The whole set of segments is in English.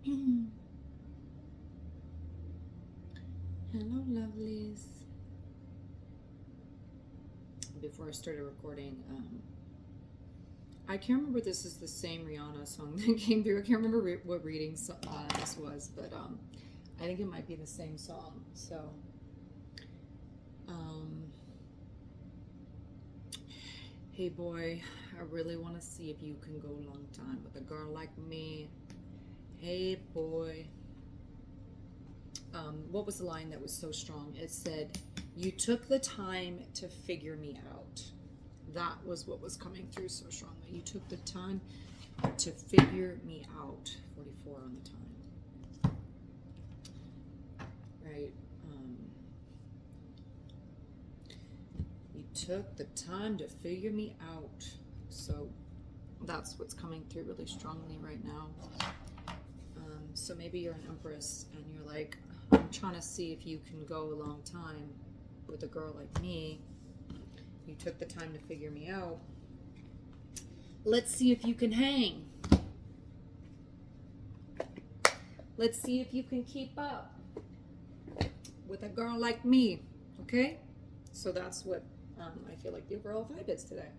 Hello, lovelies. Before I started recording, I can't remember if this is the same Rihanna song that came through. I can't remember what reading this was, but I think it might be the same song. So, um, hey boy, I really want to see if you can go a long time with a girl like me. Hey boy. What was the line that was so strong? It said, "You took the time to figure me out." That was what was coming through so strongly. You took the time to figure me out. 44 on the time. Right? You took the time to figure me out. So that's what's coming through really strongly right now. So maybe you're an empress and you're like, I'm trying to see if you can go a long time with a girl like me. You took the time to figure me out. Let's see if you can hang. Let's see if you can keep up with a girl like me. Okay? So that's what I feel like the overall vibe is today.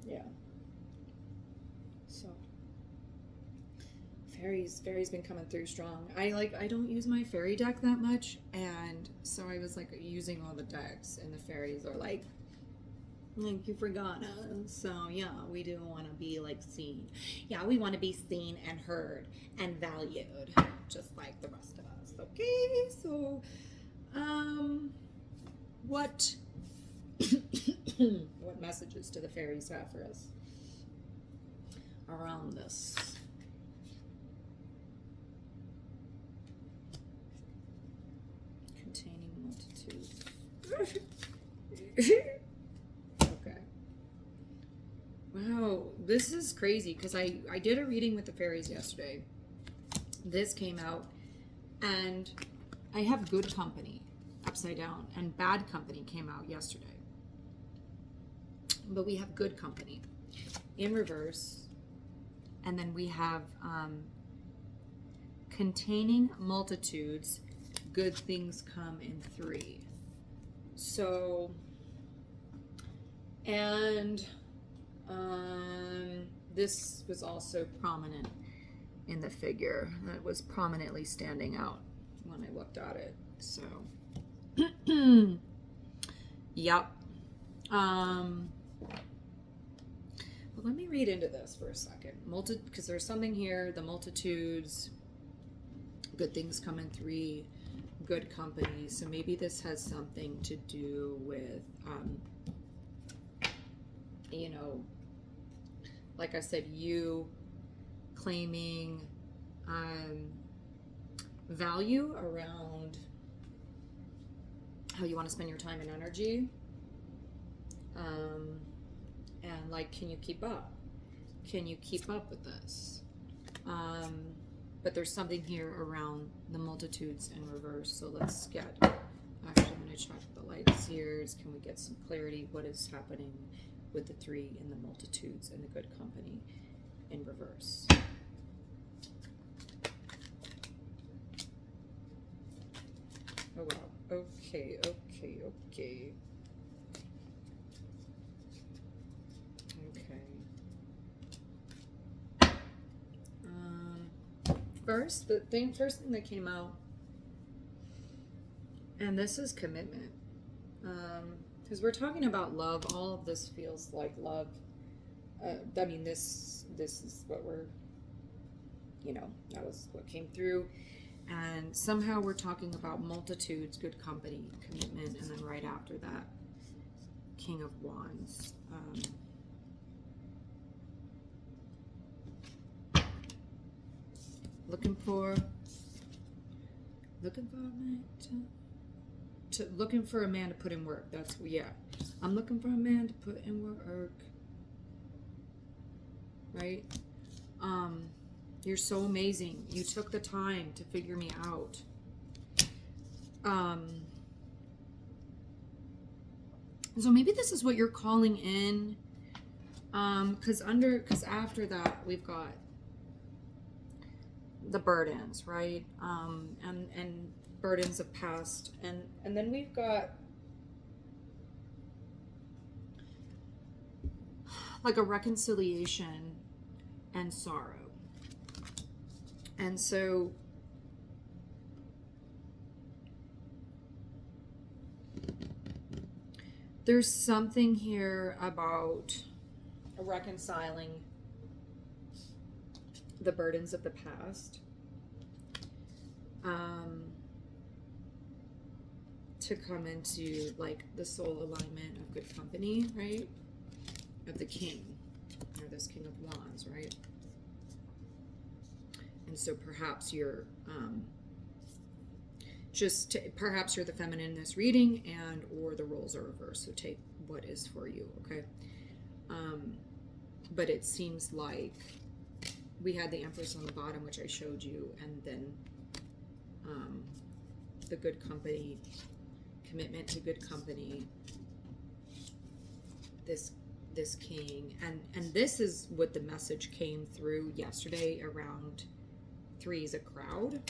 Yeah. So fairies been coming through strong. I don't use my fairy deck that much, and so I was like using all the decks, and the fairies are like you forgot us. So yeah, we do want to be like seen. Yeah, we want to be seen and heard and valued, just like the rest of us. Okay, so what what messages do the fairies have for us around this? Containing multitudes. Okay. Wow, this is crazy because I did a reading with the fairies yesterday. This came out, and I have good company upside down, and bad company came out yesterday. But we have good company in reverse, and then we have containing multitudes, good things come in 3. So, and this was also prominent in the figure. That was prominently standing out when I looked at it. So, yep. But let me read into this for a second. Because there's something here, the multitudes, good things come in 3, good company. So maybe this has something to do with, like I said, you claiming value around how you want to spend your time and energy. And like, can you keep up? Can you keep up with this? But there's something here around the multitudes in reverse. So let's get, actually I'm going to check the light seers. Can we get some clarity? What is happening with the 3 in the multitudes and the good company in reverse? Oh wow. Okay. First thing that came out, and this is commitment, because we're talking about love. All of this feels like love. I mean, this is what we're, that was what came through, and somehow we're talking about multitudes, good company, commitment, and then right after that, King of Wands. Looking for a man to put in work. That's, yeah. I'm looking for a man to put in work. Right? You're so amazing. You took the time to figure me out. So maybe this is what you're calling in. Because after that we've got the burdens, right? And burdens of past, and then we've got like a reconciliation and sorrow. And so there's something here about reconciling the burdens of the past, to come into like the soul alignment of good company, right? Of the king, or this King of Wands, right? And so perhaps you're perhaps you're the feminine in this reading, and or the roles are reversed. So take what is for you, okay? But it seems like we had the Empress on the bottom, which I showed you, and then the good company, commitment to good company, this king, and this is what the message came through yesterday around 3 is a crowd,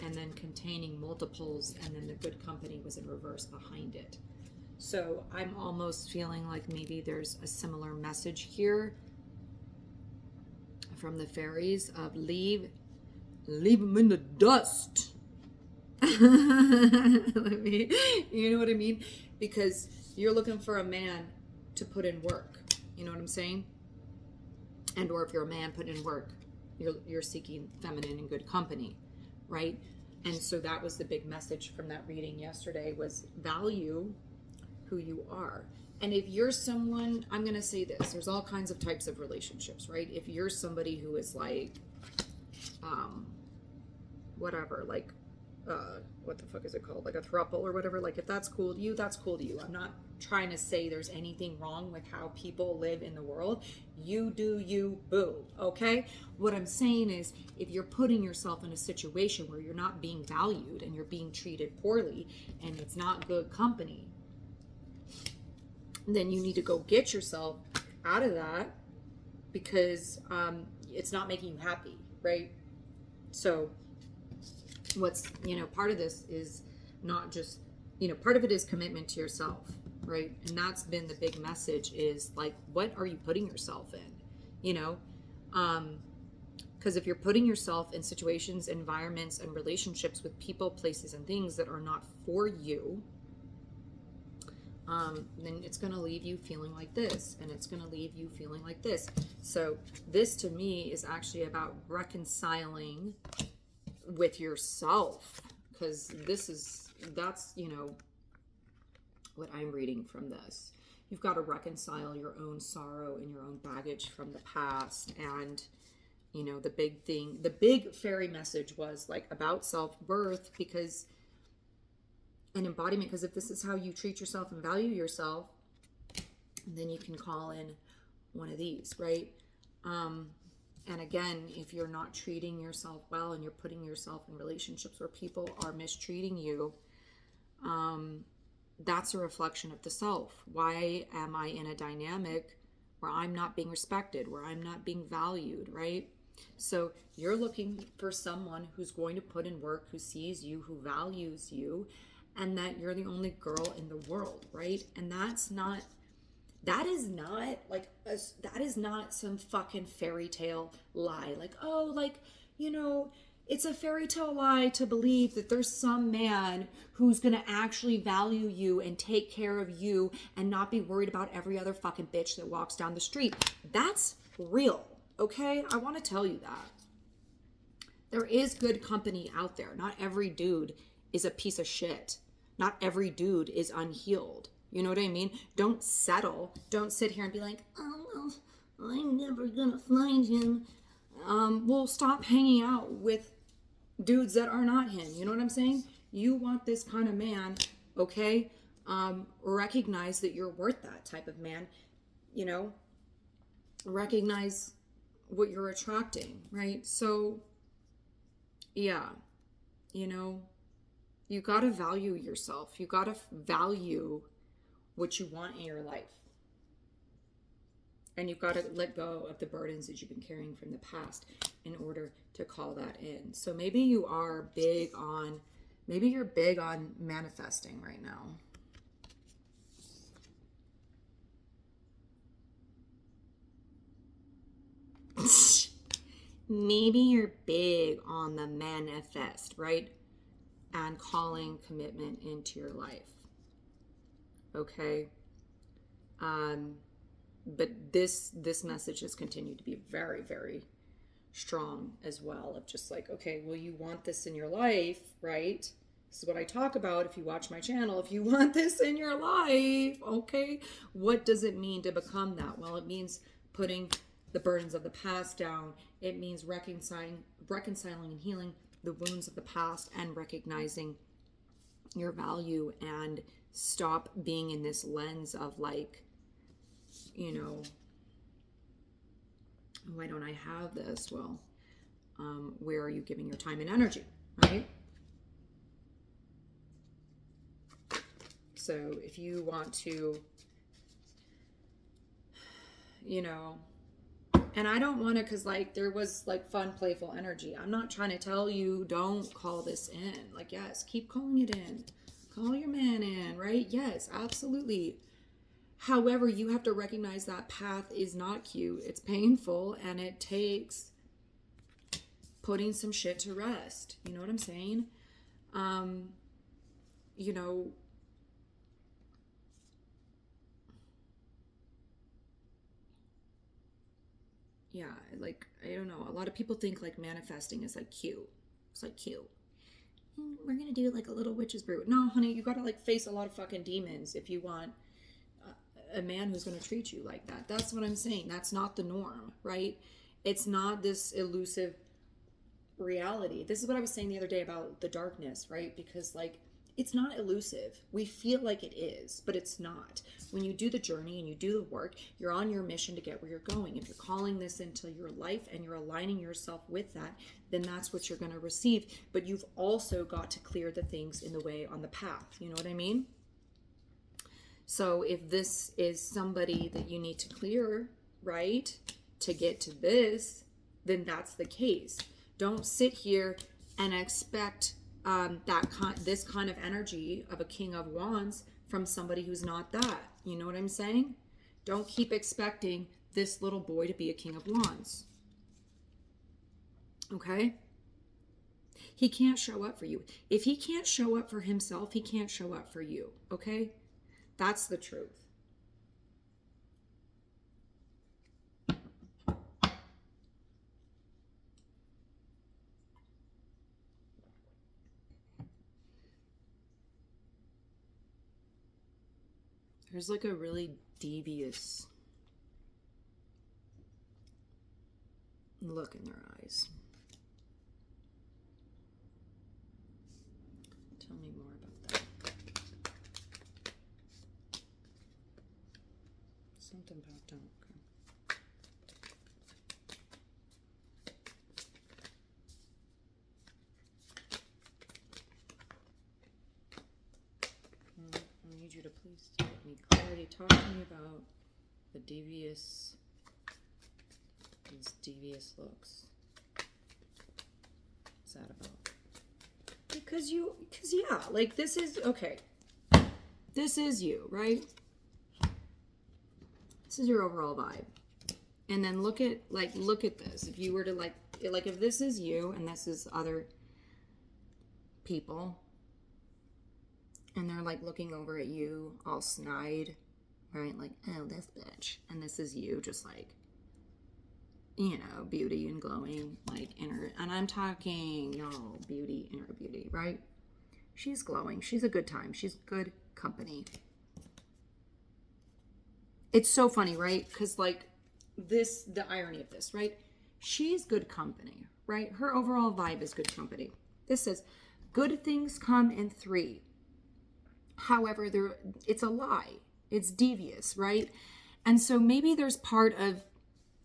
and then containing multiples, and then the good company was in reverse behind it. So I'm almost feeling like maybe there's a similar message here from the fairies of leave them in the dust. You know what I mean? Because you're looking for a man to put in work. You know what I'm saying? And or if you're a man, put in work. You're seeking feminine and good company, right? And so that was the big message from that reading yesterday, was value who you are. And if you're someone, I'm going to say this, there's all kinds of types of relationships, right? If you're somebody who is like, whatever, like, what the fuck is it called? Like a throuple or whatever. Like if that's cool to you, that's cool to you. I'm not trying to say there's anything wrong with how people live in the world. You do you, boo, okay? What I'm saying is, if you're putting yourself in a situation where you're not being valued and you're being treated poorly and it's not good company, then you need to go get yourself out of that, because it's not making you happy, right? So what's, part of this is not just, part of it is commitment to yourself, right? And that's been the big message, is like, what are you putting yourself in? Because if you're putting yourself in situations, environments, and relationships with people, places, and things that are not for you, then it's going to leave you feeling like this, and it's going to leave you feeling like this. So this to me is actually about reconciling with yourself, because that's what I'm reading from this. You've got to reconcile your own sorrow and your own baggage from the past. And the big fairy message was like about self-worth, because an embodiment, because if this is how you treat yourself and value yourself, then you can call in one of these, right? And again, if you're not treating yourself well and you're putting yourself in relationships where people are mistreating you, that's a reflection of the self. Why am I in a dynamic where I'm not being respected, where I'm not being valued, right? So you're looking for someone who's going to put in work, who sees you, who values you, and that you're the only girl in the world, right? And that is not some fucking fairy tale lie. Like, it's a fairy tale lie to believe that there's some man who's gonna actually value you and take care of you and not be worried about every other fucking bitch that walks down the street. That's real, okay? I want to tell you that. There is good company out there. Not every dude is a piece of shit. Not every dude is unhealed. You know what I mean? Don't settle. Don't sit here and be like, oh, well, I'm never gonna find him. Well, stop hanging out with dudes that are not him. You know what I'm saying? You want this kind of man, okay? Recognize that you're worth that type of man. Recognize what you're attracting, right? So, yeah, you gotta value yourself. You gotta value what you want in your life. And you've got to let go of the burdens that you've been carrying from the past in order to call that in. So maybe you are big on, maybe you're big on manifesting right now. Maybe you're big on the manifest, right? And calling commitment into your life. Okay? But this message has continued to be very, very strong as well, of just like, okay, well, you want this in your life, right? This is what I talk about if you watch my channel. If you want this in your life, okay, what does it mean to become that? Well, it means putting the burdens of the past down. It means reconciling and healing the wounds of the past and recognizing your value, and stop being in this lens of like, you know, why don't I have this? Well, where are you giving your time and energy, right? So if you want to, you know, and I don't want to, because like there was like fun, playful energy. I'm not trying to tell you don't call this in. Like, yes, keep calling it in. Call your man in, right? Yes, absolutely. However, you have to recognize that path is not cute. It's painful, and it takes putting some shit to rest. You know what I'm saying? You know, yeah, like, I don't know. A lot of people think like manifesting is like cute. It's like cute. We're going to do like a little witch's brew. No, honey, you got to like face a lot of fucking demons if you want a man who's going to treat you like that. That's what I'm saying. That's not the norm, right? It's not this elusive reality. This is what I was saying the other day about the darkness, right? Because like, it's not elusive. We feel like it is, but it's not. When you do the journey and you do the work, you're on your mission to get where you're going. If you're calling this into your life and you're aligning yourself with that, then that's what you're going to receive. But you've also got to clear the things in the way on the path. You know what I mean? So if this is somebody that you need to clear, right, to get to this, then that's the case. Don't sit here and expect this kind of energy of a King of Wands from somebody who's not that. You know what I'm saying? Don't keep expecting this little boy to be a King of Wands. Okay? He can't show up for you. If he can't show up for himself, he can't show up for you. Okay? That's the truth. There's like a really devious look in their eyes. Tell me more about that. Something popped out. Okay. I need you to please give me clarity. Talk to me about the these devious looks. What's that about? Because yeah, like this is, okay. This is you, right? This is your overall vibe. And then look at this. If you were to like if this is you and this is other people, and they're like looking over at you all snide, right? Like, oh, this bitch. And this is you just like, you know, beauty and glowing, like inner, and I'm talking, y'all, beauty, inner beauty, right? She's glowing. She's a good time. She's good company. It's so funny, right? Because like this, the irony of this, right? She's good company, right? Her overall vibe is good company. This says, good things come in 3. However, it's a lie. It's devious, right? And so maybe there's part of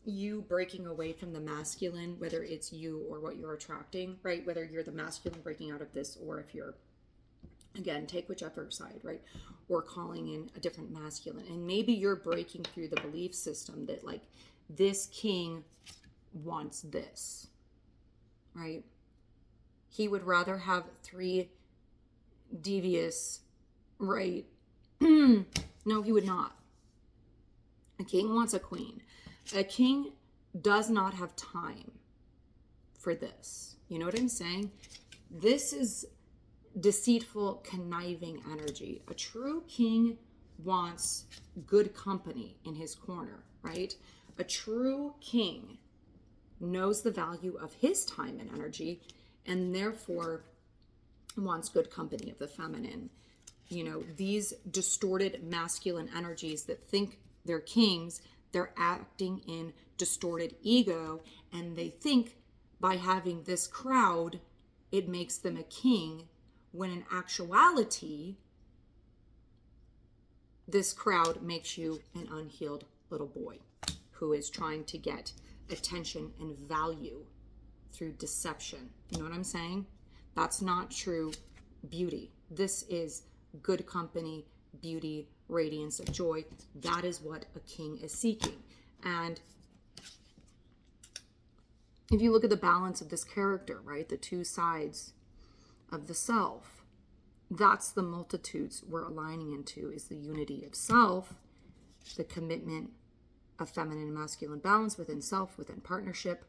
you breaking away from the masculine, whether it's you or what you're attracting, right? Whether you're the masculine breaking out of this, or if you're Again, take whichever side, right? Or calling in a different masculine. And maybe you're breaking through the belief system that like this king wants this, right? He would rather have 3 devious, right? No, he would not. A king wants a queen. A king does not have time for this. You know what I'm saying? This is deceitful, conniving energy. A true king wants good company in his corner, right? A true king knows the value of his time and energy, and therefore wants good company of the feminine. You know, these distorted masculine energies that think they're kings, they're acting in distorted ego, and they think by having this crowd, it makes them a king, when in actuality, this crowd makes you an unhealed little boy who is trying to get attention and value through deception. You know what I'm saying? That's not true beauty. This is good company, beauty, radiance of joy. That is what a king is seeking. And if you look at the balance of this character, right, the 2 sides of the self, that's the multitudes we're aligning into, is the unity of self, the commitment of feminine and masculine balance within self, within partnership.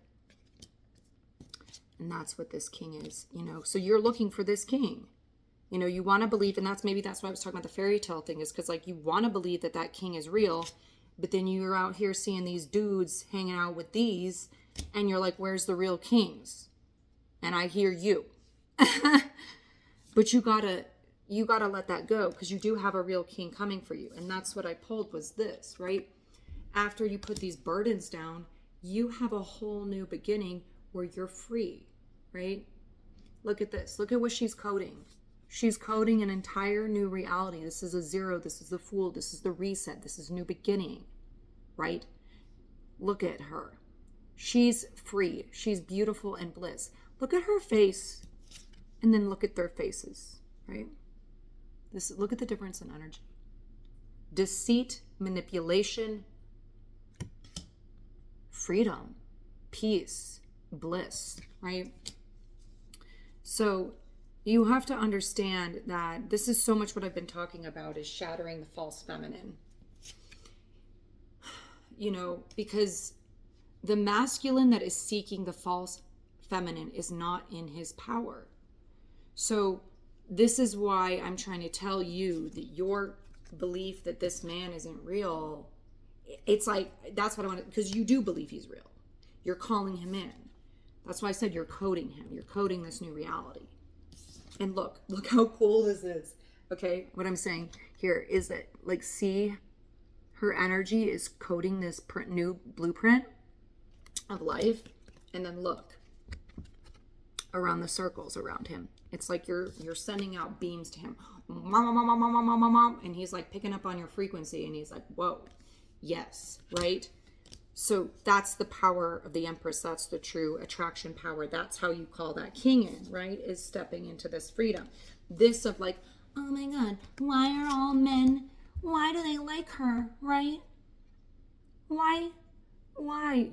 And that's what this king is, you know. So you're looking for this king. You know, you want to believe, and that's why I was talking about the fairy tale thing, is because like you want to believe that that king is real, but then you're out here seeing these dudes hanging out with these, and you're like, where's the real kings? And I hear you. But you gotta let that go, because you do have a real king coming for you. And that's what I pulled, was this, right? After you put these burdens down, you have a whole new beginning where you're free, right? Look at this. Look at what she's coding. She's coding an entire new reality. This is a 0. This is the Fool. This is the reset. This is new beginning, right? Look at her. She's free. She's beautiful and bliss. Look at her face, and then look at their faces, right? Look at the difference in energy. Deceit, manipulation, freedom, peace, bliss, right? So you have to understand that this is so much what I've been talking about, is shattering the false feminine. You know, because the masculine that is seeking the false feminine is not in his power. So this is why I'm trying to tell you that your belief that this man isn't real, it's like, that's what I want to, because you do believe he's real. You're calling him in. That's why I said you're coding him. You're coding this new reality. And look how cool this is. Okay, what I'm saying here is that, like, see, her energy is coding this new blueprint of life. And then look around the circles around him. It's like you're sending out beams to him. And he's like picking up on your frequency, and he's like, whoa, yes, right? So that's the power of the Empress. That's the true attraction power. That's how you call that king in, right? Is stepping into this freedom. This of like, oh my God, why are all men, why do they like her, right? Why?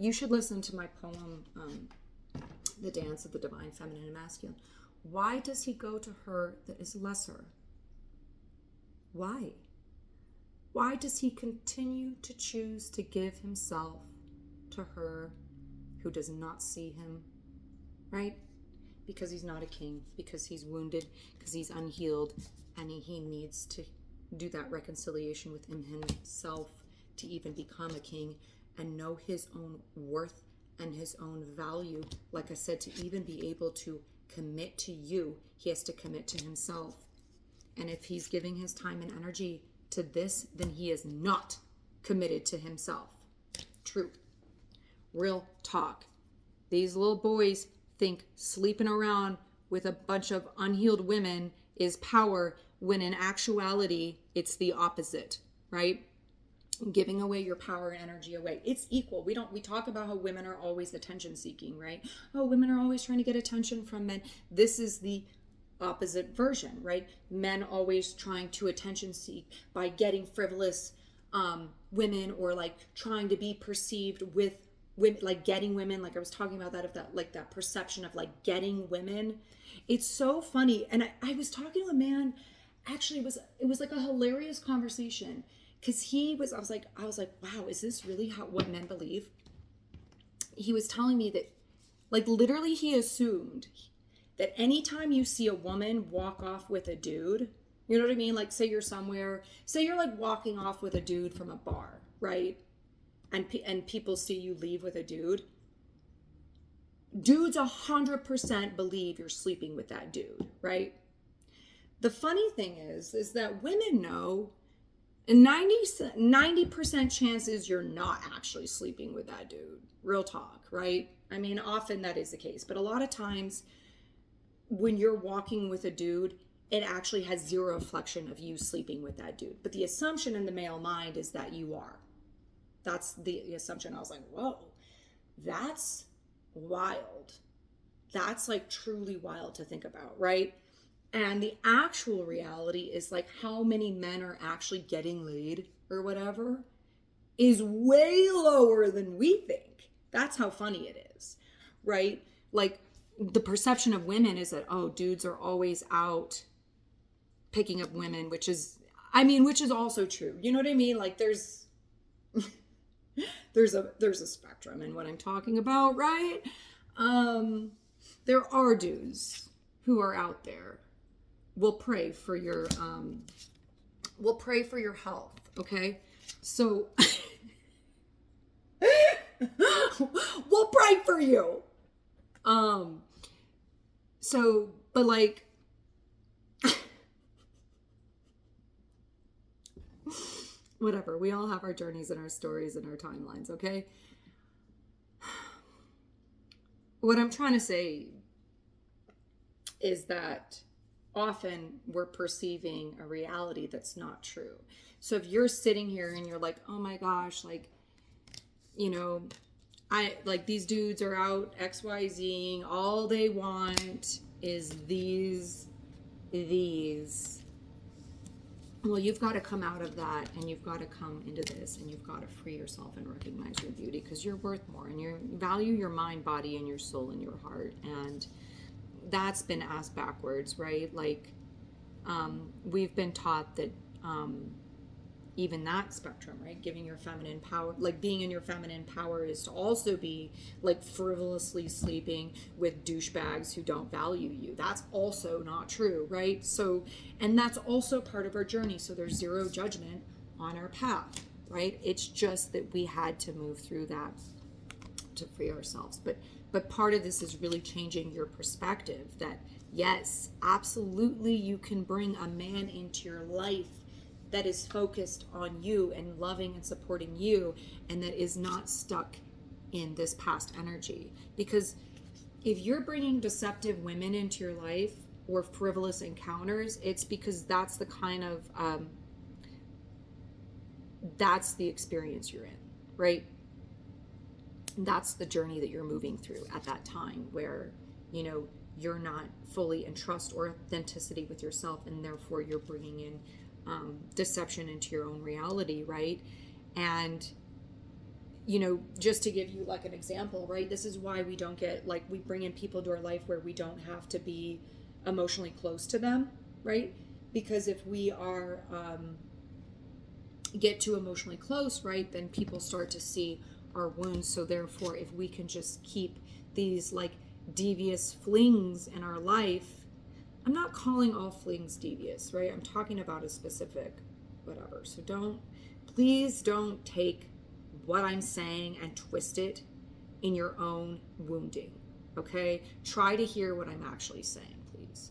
You should listen to my poem, The Dance of the Divine Feminine and Masculine. Why does he go to her that is lesser? Why? Why does he continue to choose to give himself to her who does not see him, right? Because he's not a king, because he's wounded, because he's unhealed, and he needs to do that reconciliation within himself to even become a king and know his own worth and his own value. Like I said, to even be able to commit to you, he has to commit to himself. And if he's giving his time and energy to this, then he is not committed to himself. Truth. Real talk. These little boys think sleeping around with a bunch of unhealed women is power, when in actuality, it's the opposite, right? Giving away your power and energy away. It's equal. We talk about how women are always attention seeking, right? Oh, women are always trying to get attention from men. This is the opposite version, right? Men always trying to attention seek by getting frivolous women, or like trying to be perceived with women, like getting women, like I was talking about that, of that, like that perception of like getting women. It's so funny. And I was talking to a man, actually it was like a hilarious conversation, because I was like, wow, is this really what men believe? He was telling me that, like, literally he assumed that anytime you see a woman walk off with a dude, you know what I mean? Like, say you're somewhere, say you're like walking off with a dude from a bar, right? And people see you leave with a dude. Dudes 100% believe you're sleeping with that dude, right? The funny thing is that women know 90% chances you're not actually sleeping with that dude. Real talk, right? I mean, often that is the case, but a lot of times when you're walking with a dude, it actually has zero reflection of you sleeping with that dude. But the assumption in the male mind is that you are. That's the assumption. I was like, whoa, that's wild. That's like truly wild to think about, right? And the actual reality is like how many men are actually getting laid or whatever is way lower than we think. That's how funny it is, right? Like the perception of women is that, oh, dudes are always out picking up women, which is also true. You know what I mean? Like there's a spectrum in what I'm talking about, right? There are dudes who are out there. We'll pray for your health, okay? So we'll pray for you. So, but like whatever, we all have our journeys and our stories and our timelines, okay? What I'm trying to say is that often we're perceiving a reality that's not true. So if you're sitting here and you're like, oh my gosh, like, you know, I like these dudes are out XYZing, all they want is these. Well, you've got to come out of that, and you've got to come into this, and you've got to free yourself and recognize your beauty, because you're worth more, and you value your mind, body, and your soul and your heart. And that's been asked backwards, right? Like we've been taught that even that spectrum, right? Giving your feminine power, like being in your feminine power, is to also be like frivolously sleeping with douchebags who don't value you. That's also not true, right? So, and that's also part of our journey. So there's zero judgment on our path, right? It's just that we had to move through that to free ourselves. But part of this is really changing your perspective that yes, absolutely, you can bring a man into your life that is focused on you and loving and supporting you, and that is not stuck in this past energy. Because if you're bringing deceptive women into your life or frivolous encounters, it's because that's the kind of that's the experience you're in, right? That's the journey that you're moving through at that time, where, you know, you're not fully in trust or authenticity with yourself, and therefore you're bringing in deception into your own reality, right? And, you know, just to give you like an example, right? This is why we don't get, like, we bring in people to our life where we don't have to be emotionally close to them, right? Because if we are, get too emotionally close, right, then people start to see our wounds. So therefore, if we can just keep these like devious flings in our life, I'm not calling all flings devious, right? I'm talking about a specific whatever. So please don't take what I'm saying and twist it in your own wounding, okay? Try to hear what I'm actually saying, please.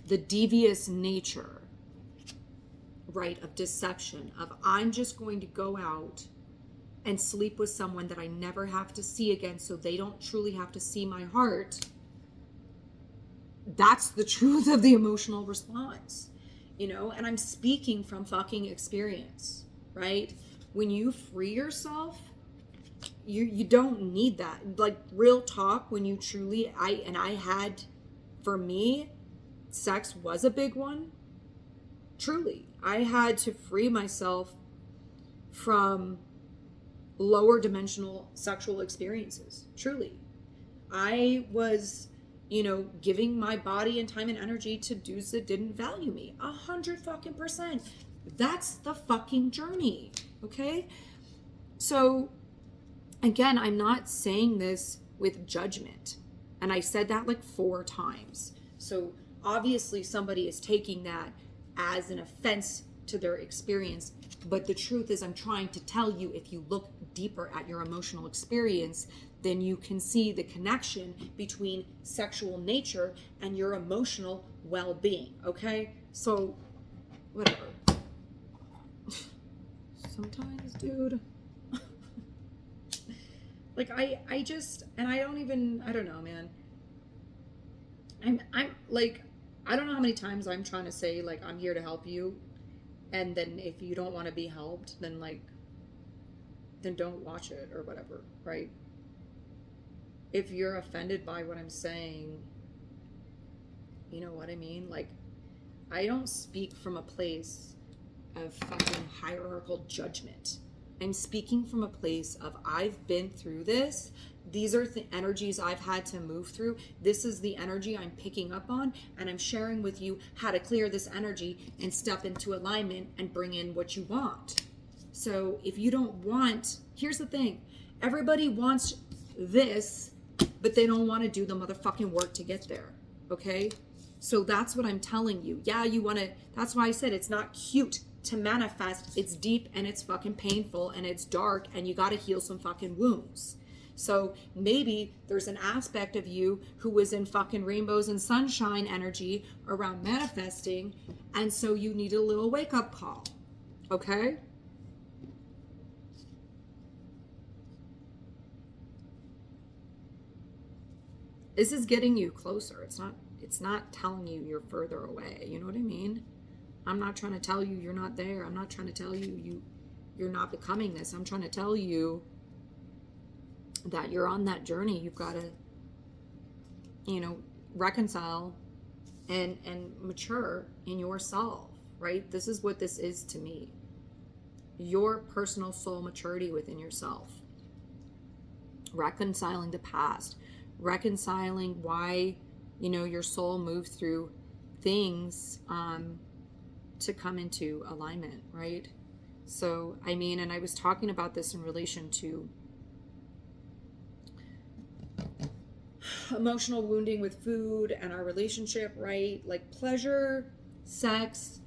The devious nature, right, of deception, of I'm just going to go out and sleep with someone that I never have to see again, so they don't truly have to see my heart. That's the truth of the emotional response, you know? And I'm speaking from fucking experience, right? When you free yourself, you don't need that. Like, real talk, when you truly, for me, sex was a big one. Truly. I had to free myself from lower dimensional sexual experiences. Truly. I was, giving my body and time and energy to dudes that didn't value me. 100%. That's the fucking journey. Okay? So, again, I'm not saying this with judgment. And I said that like 4 times. So obviously somebody is taking that as an offense to their experience. But the truth is, I'm trying to tell you, if you look deeper at your emotional experience, then you can see the connection between sexual nature and your emotional well-being. Okay? So, whatever. Sometimes, dude. Like, I just, and I don't know, man. I'm like, I don't know how many times I'm trying to say, like, I'm here to help you. And then if you don't want to be helped, then don't watch it or whatever, right? If you're offended by what I'm saying, you know what I mean? Like, I don't speak from a place of fucking hierarchical judgment. I'm speaking from a place of, I've been through this. These are the energies I've had to move through. This is the energy I'm picking up on, and I'm sharing with you how to clear this energy and step into alignment and bring in what you want. So if you don't want, here's the thing. Everybody wants this, but they don't want to do the motherfucking work to get there. Okay? So that's what I'm telling you. Yeah, you want to, that's why I said it's not cute to manifest. It's deep and it's fucking painful and it's dark, and you got to heal some fucking wounds. So maybe there's an aspect of you who was in fucking rainbows and sunshine energy around manifesting, and so you need a little wake up call. Okay? This is getting you closer. It's not telling you you're further away. You know what I mean? I'm not trying to tell you you're not there. I'm not trying to tell you you're not becoming this. I'm trying to tell you that you're on that journey. You've got to, reconcile and mature in yourself, right? This is what this is to me. Your personal soul maturity within yourself. Reconciling the past. Reconciling why, your soul moved through things to come into alignment, right? So, and I was talking about this in relation to emotional wounding with food and our relationship, right? Like pleasure, sex,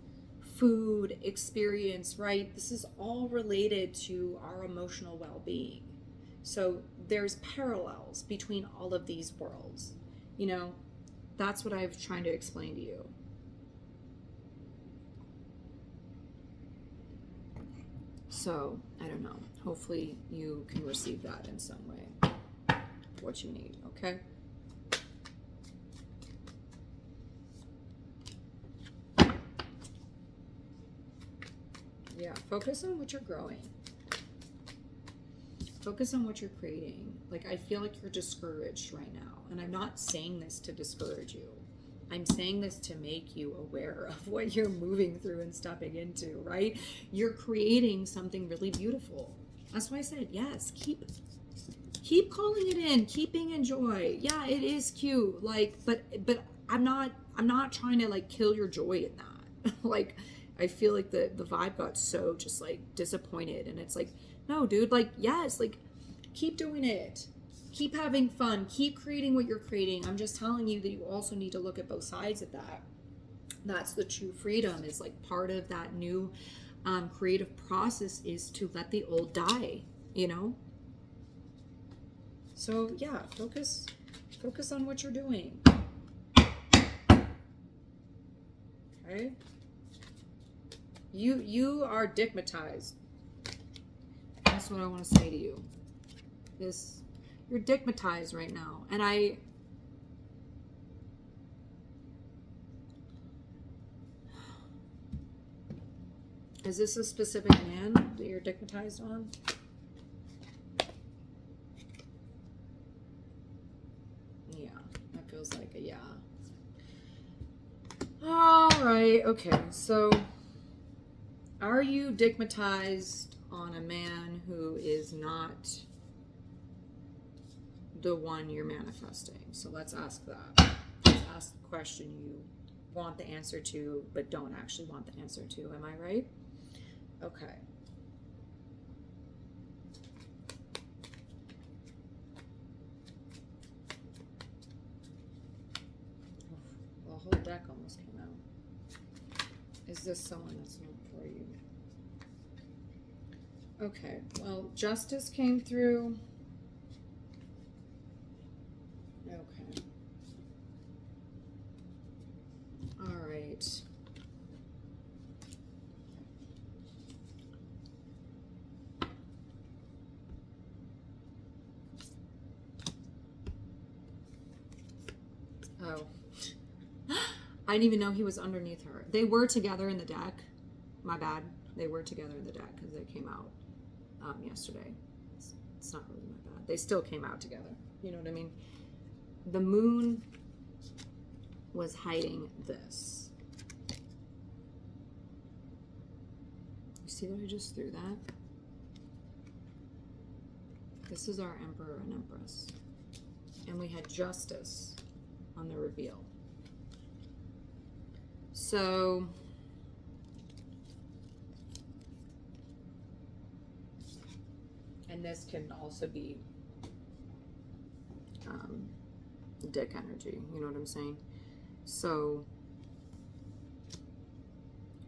food, experience, right? This is all related to our emotional well-being. So there's parallels between all of these worlds. That's what I was trying to explain to you. So, I don't know. Hopefully you can receive that in some way. What you need, okay? Yeah, focus on what you're growing. Focus on what you're creating. Like, I feel like you're discouraged right now. And I'm not saying this to discourage you. I'm saying this to make you aware of what you're moving through and stepping into, right? You're creating something really beautiful. That's why I said, yes, keep calling it in, keep being in joy. Yeah, it is cute. Like, but I'm not trying to like kill your joy in that. Like, I feel like the vibe got so just like disappointed, and it's like, no, dude, like, yes, like, keep doing it. Keep having fun. Keep creating what you're creating. I'm just telling you that you also need to look at both sides of that. That's the true freedom, is like part of that new creative process is to let the old die, So yeah, focus on what you're doing. Okay? You are dickmatized. That's what I want to say to you. You're dickmatized right now. And is this a specific man that you're dickmatized on? okay. So, are you digmatized on a man who is not the one you're manifesting? So let's ask that. Let's ask the question you want the answer to, but don't actually want the answer to. Am I right? Okay. The whole deck almost came out. Is this someone that's not for you? Okay, well, justice came through. Okay. All right. Oh. I didn't even know he was underneath her. They were together in the deck. My bad. They were together in the deck because they came out yesterday. It's not really my bad. They still came out together. You know what I mean? The moon was hiding this. You see what I just threw that? This is our Emperor and Empress. And we had justice on the reveal. So, and this can also be dick energy, you know what I'm saying? So,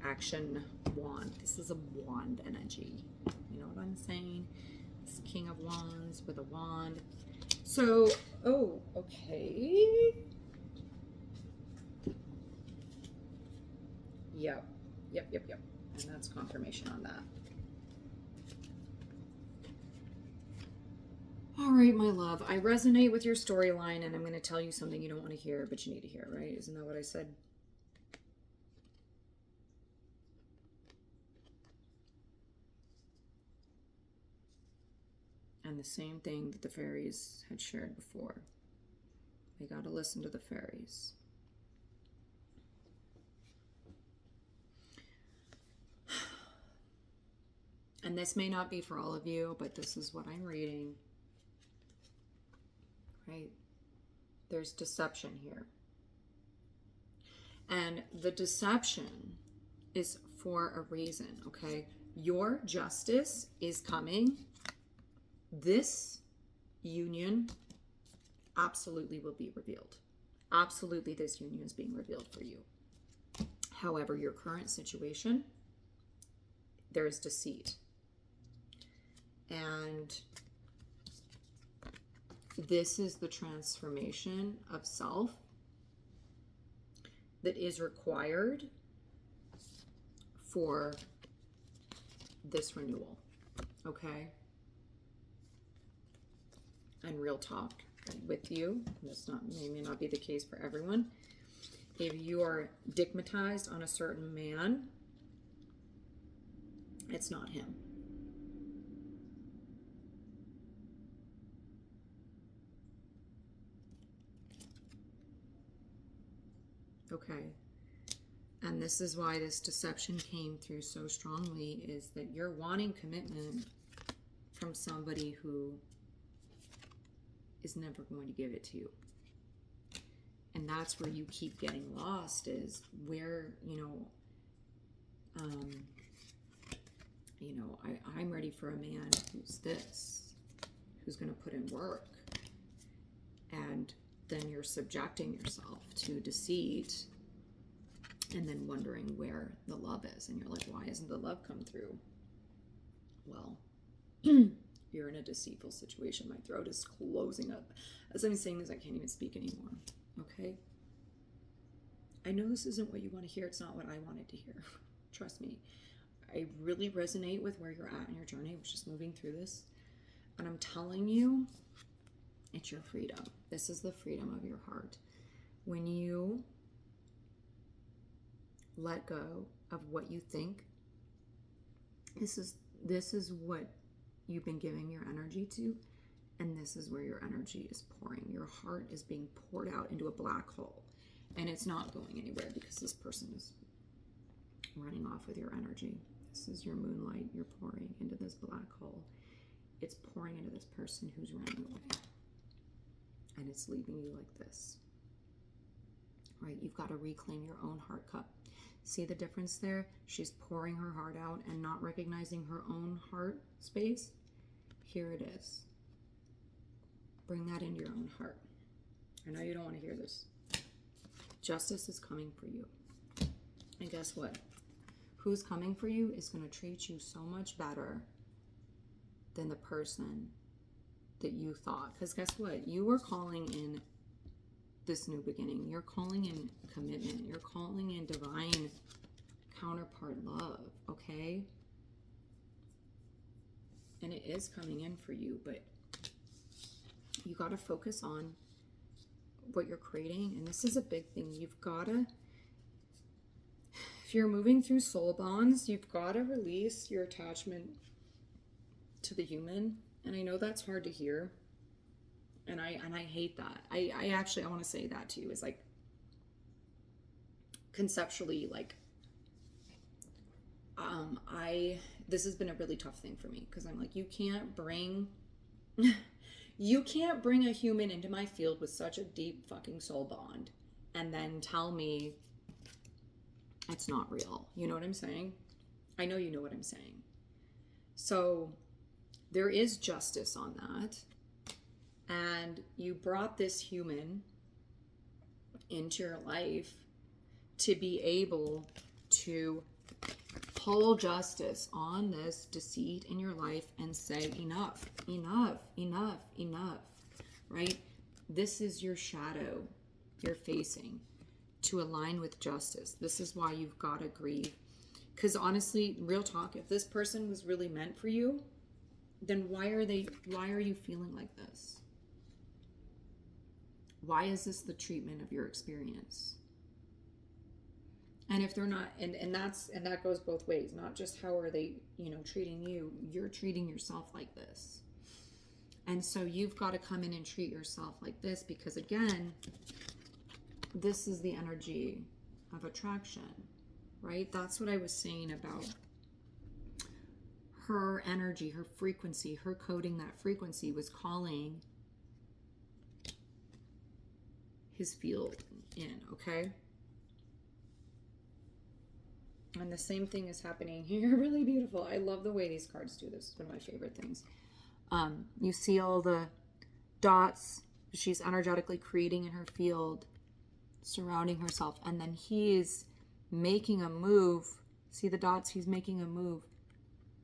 action wand. This is a wand energy. You know what I'm saying? It's King of Wands with a wand. So, oh, okay. Yep. And that's confirmation on that. All right, my love. I resonate with your storyline, and I'm going to tell you something you don't want to hear, but you need to hear, right? Isn't that what I said? And the same thing that the fairies had shared before. We got to listen to the fairies. And this may not be for all of you, but this is what I'm reading. Right? There's deception here. And the deception is for a reason, okay? Your justice is coming. This union absolutely will be revealed. Absolutely, this union is being revealed for you. However, your current situation, there is deceit. And this is the transformation of self that is required for this renewal, okay? And real talk with you, this may not be the case for everyone. If you are digmatized on a certain man, it's not him. Okay. And this is why this deception came through so strongly, is that you're wanting commitment from somebody who is never going to give it to you. And that's where you keep getting lost, is where, I'm ready for a man who's this, who's going to put in work. And then you're subjecting yourself to deceit and then wondering where the love is. And you're like, why isn't the love come through? Well, you're in a deceitful situation. My throat is closing up. As I'm saying this, I can't even speak anymore. Okay? I know this isn't what you want to hear. It's not what I wanted to hear. Trust me. I really resonate with where you're at in your journey. I was just moving through this. And I'm telling you, it's your freedom. This is the freedom of your heart. When you let go of what you think, this is what you've been giving your energy to, and this is where your energy is pouring. Your heart is being poured out into a black hole, and it's not going anywhere because this person is running off with your energy. This is your moonlight. You're pouring into this black hole. It's pouring into this person who's running away. And it's leaving you like this. Right? You've got to reclaim your own heart cup. See the difference there? She's pouring her heart out and not recognizing her own heart space. Here it is. Bring that into your own heart. I know you don't want to hear this. Justice is coming for you. And guess what? Who's coming for you is going to treat you so much better than the person that you thought. Because guess what? You were calling in this new beginning. You're calling in commitment. You're calling in divine counterpart love, okay? And it is coming in for you, but you got to focus on what you're creating. And this is a big thing. You've got to, if you're moving through soul bonds, you've got to release your attachment to the human. And I know that's hard to hear. And I hate that. I actually, I want to say that to you, is like, conceptually, like, this has been a really tough thing for me, because I'm like, you can't bring a human into my field with such a deep fucking soul bond and then tell me it's not real. You know what I'm saying? I know you know what I'm saying. So there is justice on that. And you brought this human into your life to be able to pull justice on this deceit in your life and say, enough, enough, enough, enough, right? This is your shadow you're facing to align with justice. This is why you've got to grieve. Because honestly, real talk, if this person was really meant for you, then why are you feeling like this? Why is this the treatment of your experience? And if they're not, and that goes both ways, not just how are they, treating you, you're treating yourself like this. And so you've got to come in and treat yourself like this, because again, this is the energy of attraction, right? That's what I was saying about her energy, her frequency, her coding that frequency was calling his field in, okay? And the same thing is happening here. Really beautiful. I love the way these cards do this. It's one of my favorite things. You see all the dots she's energetically creating in her field, surrounding herself. And then he's making a move. See the dots? He's making a move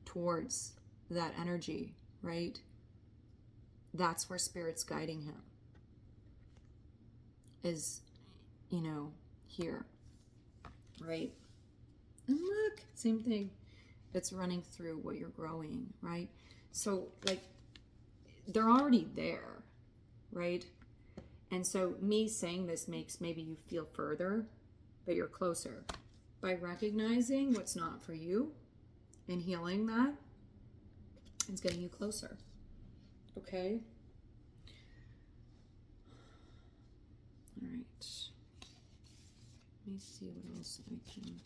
towards that energy, right? That's where Spirit's guiding him. Is, here, right? And look, same thing. It's running through what you're growing, right? So, like, they're already there, right? And so me saying this makes maybe you feel further, but you're closer. By recognizing what's not for you and healing that, it's getting you closer, okay? All right. Let me see what else I can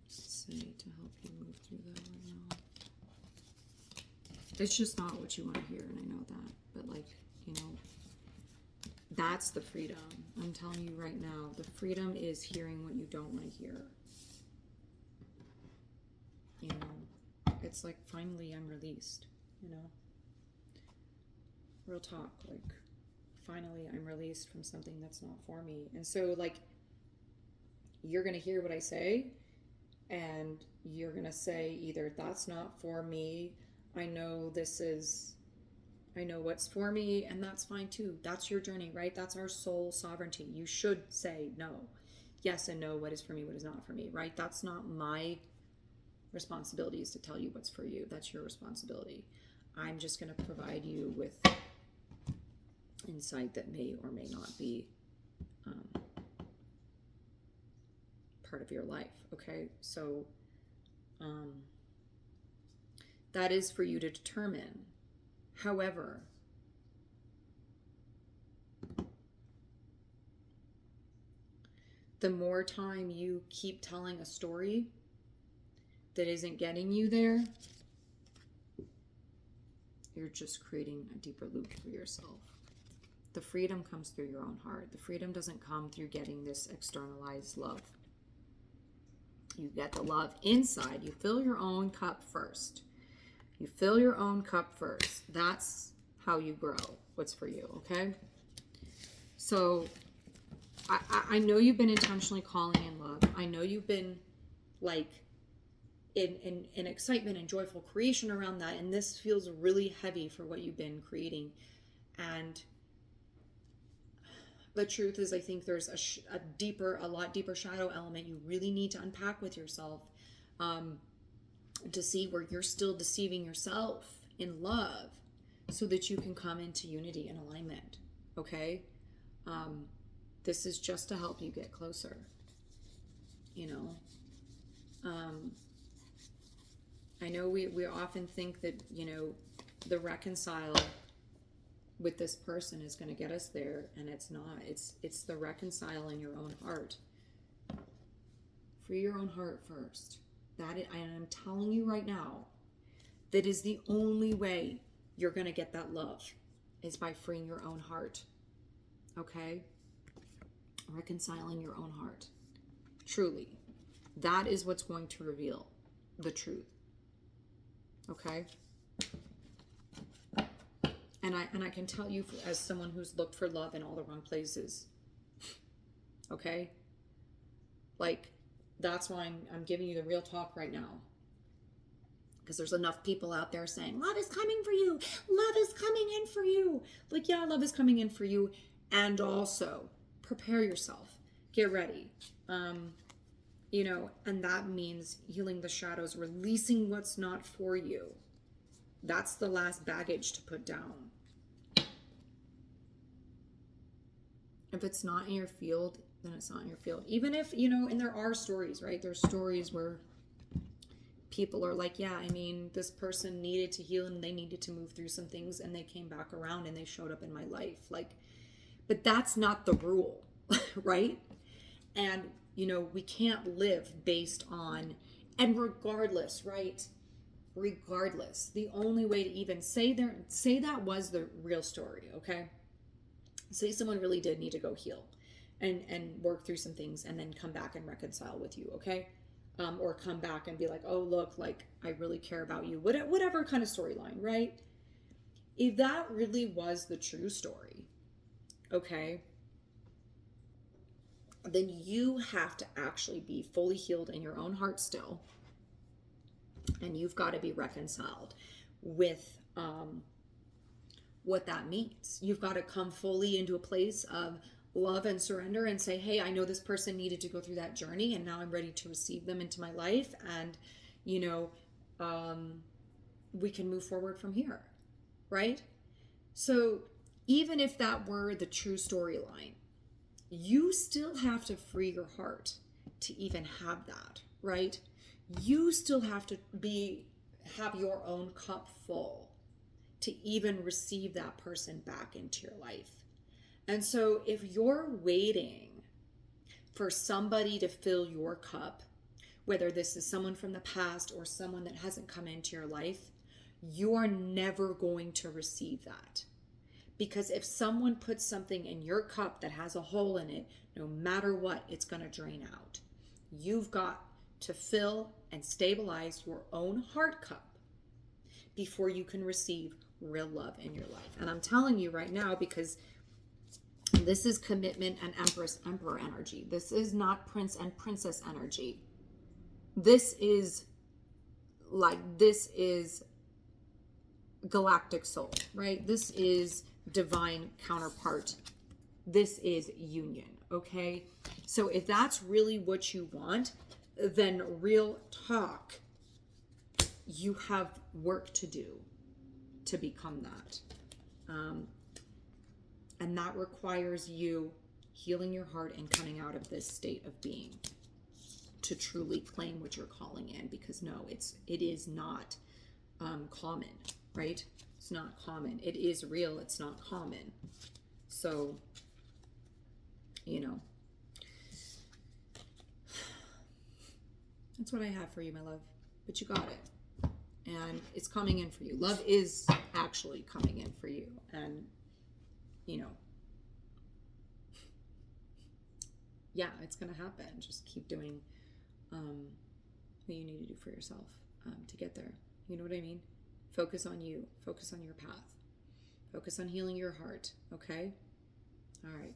say to help you move through that right now. It's just not what you want to hear, and I know that. But, like, that's the freedom. I'm telling you right now, the freedom is hearing what you don't want to hear. It's like, finally I'm released, Real talk, like, finally I'm released from something that's not for me. And so, like, you're going to hear what I say, and you're going to say either that's not for me, I know what's for me, and that's fine too. That's your journey, right? That's our soul sovereignty. You should say no. Yes and no, what is for me, what is not for me, right? That's not my responsibility is to tell you what's for you. That's your responsibility. I'm just going to provide you with insight that may or may not be part of your life, okay? So that is for you to determine. However, the more time you keep telling a story that isn't getting you there, you're just creating a deeper loop for yourself. The freedom comes through your own heart. The freedom doesn't come through getting this externalized love. You get the love inside. You fill your own cup first. You fill your own cup first. That's how you grow what's for you, okay? So I know you've been intentionally calling in love. I know you've been like in excitement and joyful creation around that. And this feels really heavy for what you've been creating. And the truth is, I think there's a lot deeper shadow element you really need to unpack with yourself, to see where you're still deceiving yourself in love so that you can come into unity and alignment, okay? This is just to help you get closer, you know? I know we often think that, you know, the reconcile with this person is going to get us there, and it's not. It's the reconcile in your own heart. Free your own heart first. And I'm telling you right now, that is the only way you're going to get that love, is by freeing your own heart. Okay? Reconciling your own heart. Truly. That is what's going to reveal the truth. Okay? And I can tell you, as someone who's looked for love in all the wrong places, okay? Like, that's why I'm giving you the real talk right now. Because there's enough people out there saying, love is coming for you. Love is coming in for you. Like, yeah, love is coming in for you. And also, prepare yourself. Get ready. You know, and that means healing the shadows, releasing what's not for you. That's the last baggage to put down. If it's not in your field, then it's not in your field. Even if, you know, and there are stories, right? There's stories where people are like, yeah, I mean, this person needed to heal and they needed to move through some things and they came back around and they showed up in my life. Like, but that's not the rule, right? And, you know, we can't live based on, and regardless, right? Regardless, the only way to even say that was the real story, okay? Say someone really did need to go heal and work through some things and then come back and reconcile with you, okay? Or come back and be like, oh, look, like, I really care about you. Whatever kind of storyline, right? If that really was the true story, okay, then you have to actually be fully healed in your own heart still. And you've got to be reconciled with what that means. You've got to come fully into a place of love and surrender and say, hey, I know this person needed to go through that journey and now I'm ready to receive them into my life. And, you know, we can move forward from here, right? So even if that were the true storyline, you still have to free your heart to even have that, right? You still have to have your own cup full to even receive that person back into your life. And so if you're waiting for somebody to fill your cup, whether this is someone from the past or someone that hasn't come into your life, you are never going to receive that. Because if someone puts something in your cup that has a hole in it, no matter what, it's going to drain out. You've got to fill and stabilize your own heart cup before you can receive real love in your life. And I'm telling you right now, because this is commitment and emperor energy. This is not prince and princess energy. This is galactic soul, right? This is divine counterpart. This is union, okay? So if that's really what you want, then real talk, you have work to do to become that. And that requires you healing your heart and coming out of this state of being to truly claim what you're calling in. Because no, it is not common, right? It's not common. It is real. It's not common. So, you know, That's what I have for you, my love. But you got it. And it's coming in for you. Love is actually coming in for you. And, you know, yeah, it's going to happen. Just keep doing what you need to do for yourself to get there. You know what I mean? Focus on you. Focus on your path. Focus on healing your heart. Okay? All right.